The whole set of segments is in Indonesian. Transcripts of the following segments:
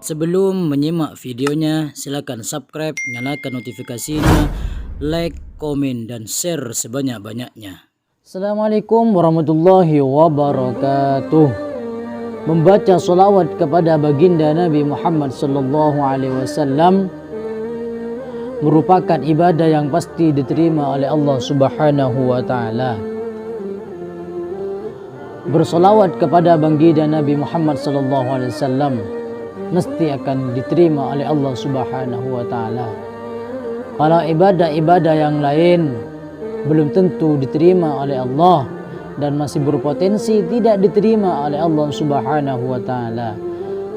Sebelum menyimak videonya, silakan subscribe, nyalakan notifikasinya, like, komen, dan share sebanyak-banyaknya. Assalamualaikum warahmatullahi wabarakatuh. Membaca salawat kepada baginda Nabi Muhammad sallallahu alaihi wasallam merupakan ibadah yang pasti diterima oleh Allah Subhanahu wa taala. Bersolawat kepada baginda Nabi Muhammad sallallahu alaihi wasallam mesti akan diterima oleh Allah Subhanahu wa taala. Kalau ibadah-ibadah yang lain belum tentu diterima oleh Allah dan masih berpotensi tidak diterima oleh Allah Subhanahu wa taala.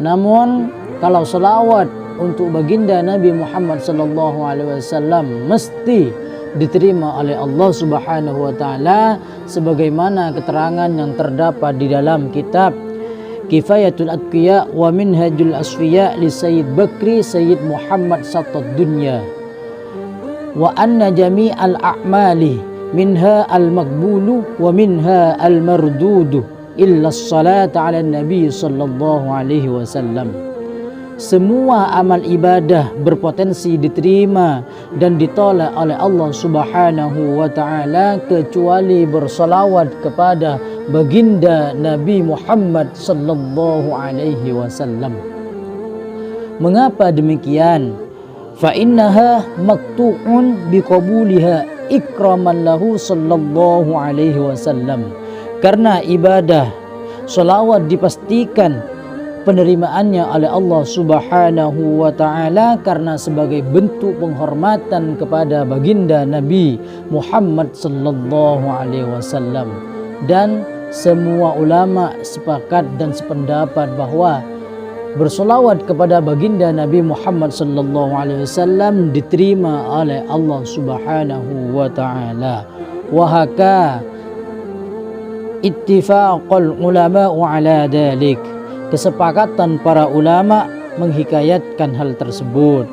Namun kalau selawat untuk baginda Nabi Muhammad sallallahu alaihi wasallam mesti diterima oleh Allah Subhanahu wa taala sebagaimana keterangan yang terdapat di dalam kitab Kifayatul Atqiya wa Minhajul Asfiya li Sayyid Bakri Sayyid Muhammad Satad Dunya wa anna jami'al a'mali minha al-maqbulu wa minha al-mardudu illa as-salata 'ala nabi sallallahu alaihi wasallam. Semua amal ibadah berpotensi diterima dan ditolak oleh Allah Subhanahu wa taala kecuali bersolawat kepada baginda Nabi Muhammad sallallahu alaihi wasallam. Mengapa demikian? Fa innaha maqtu'un biqabuliha ikraman lahu sallallahu alaihi wasallam. Karena ibadah solawat dipastikan penerimaannya oleh Allah Subhanahu wa taala karena sebagai bentuk penghormatan kepada baginda Nabi Muhammad sallallahu alaihi wasallam. Dan semua ulama sepakat dan sependapat bahwa bersolawat kepada baginda Nabi Muhammad sallallahu alaihi wasallam diterima oleh Allah Subhanahu wa taala. Wa haka ittifaqul ulama ala dzalik. Kesepakatan para ulama menghikayatkan hal tersebut.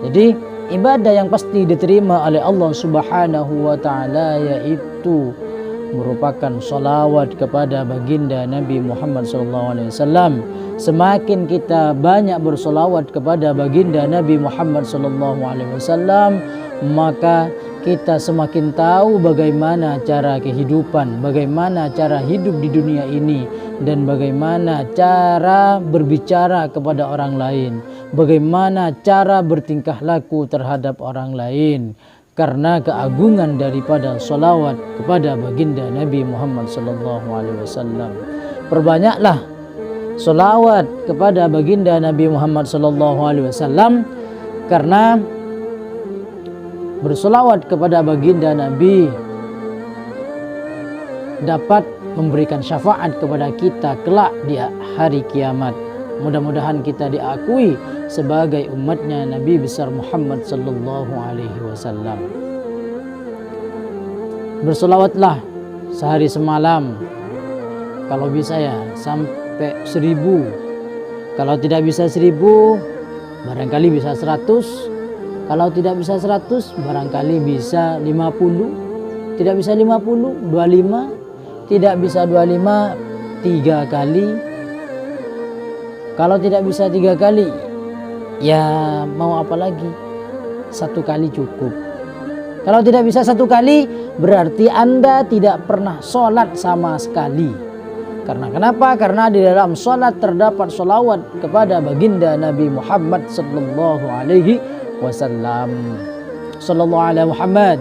Jadi ibadah yang pasti diterima oleh Allah Subhanahu wa taala yaitu merupakan salawat kepada baginda Nabi Muhammad SAW. Semakin kita banyak bersolawat kepada baginda Nabi Muhammad SAW, maka kita semakin tahu bagaimana cara kehidupan, bagaimana cara hidup di dunia ini, dan bagaimana cara berbicara kepada orang lain, bagaimana cara bertingkah laku terhadap orang lain. Karena keagungan daripada solawat kepada baginda Nabi Muhammad SAW. Perbanyaklah solawat kepada baginda Nabi Muhammad SAW karena bersolawat kepada baginda Nabi dapat memberikan syafaat kepada kita kelak di hari kiamat. Mudah-mudahan kita diakui sebagai umatnya Nabi besar Muhammad sallallahu alaihi wasallam. Bersolawatlah sehari semalam, kalau bisa ya sampai 1000. Kalau tidak bisa 1000, barangkali bisa 100. Kalau tidak bisa 100, barangkali bisa 50. Tidak bisa 50, 25. Tidak bisa 25, 3 kali. Kalau tidak bisa 3 kali, ya mau apa lagi? 1 kali cukup. Kalau tidak bisa 1 kali, berarti Anda tidak pernah sholat sama sekali. Karena kenapa? Karena di dalam sholat terdapat sholawat kepada baginda Nabi Muhammad sallallahu alaihi wasallam. Sallallahu alaihi Muhammad,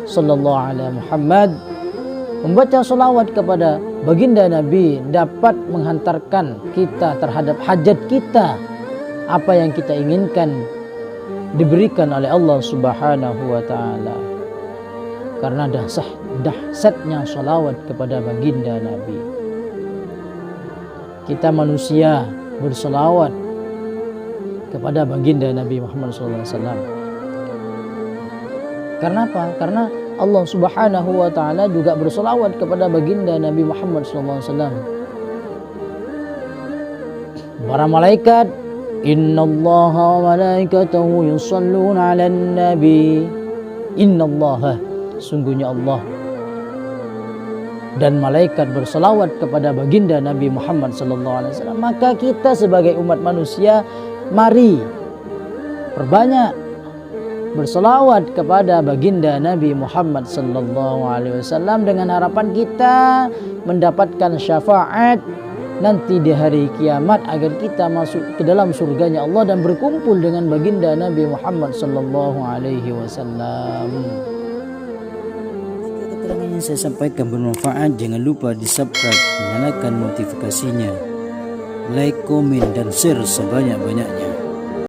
sallallahu alaihi Muhammad. Membaca sholawat kepada baginda Nabi dapat menghantarkan kita terhadap hajat kita. Apa yang kita inginkan diberikan oleh Allah Subhanahu wa taala. Karena dahsyatnya sholawat kepada baginda Nabi. Kita manusia bersolawat kepada baginda Nabi Muhammad SAW. Karena apa? Karena Allah Subhanahu wa taala juga bersolawat kepada baginda Nabi Muhammad SAW. Para malaikat, innallaha wa malaikatahu yusholluna 'alan nabi. Innallaha, sungguhnya Allah dan malaikat berselawat kepada baginda Nabi Muhammad SAW, maka kita sebagai umat manusia mari perbanyak berselawat kepada baginda Nabi Muhammad SAW dengan harapan kita mendapatkan syafaat nanti di hari kiamat agar kita masuk ke dalam surganya Allah dan berkumpul dengan baginda Nabi Muhammad SAW. Keterangan yang saya sampaikan bermanfaat, jangan lupa di subscribe, nyalakan notifikasinya, like, komen, dan share sebanyak-banyaknya.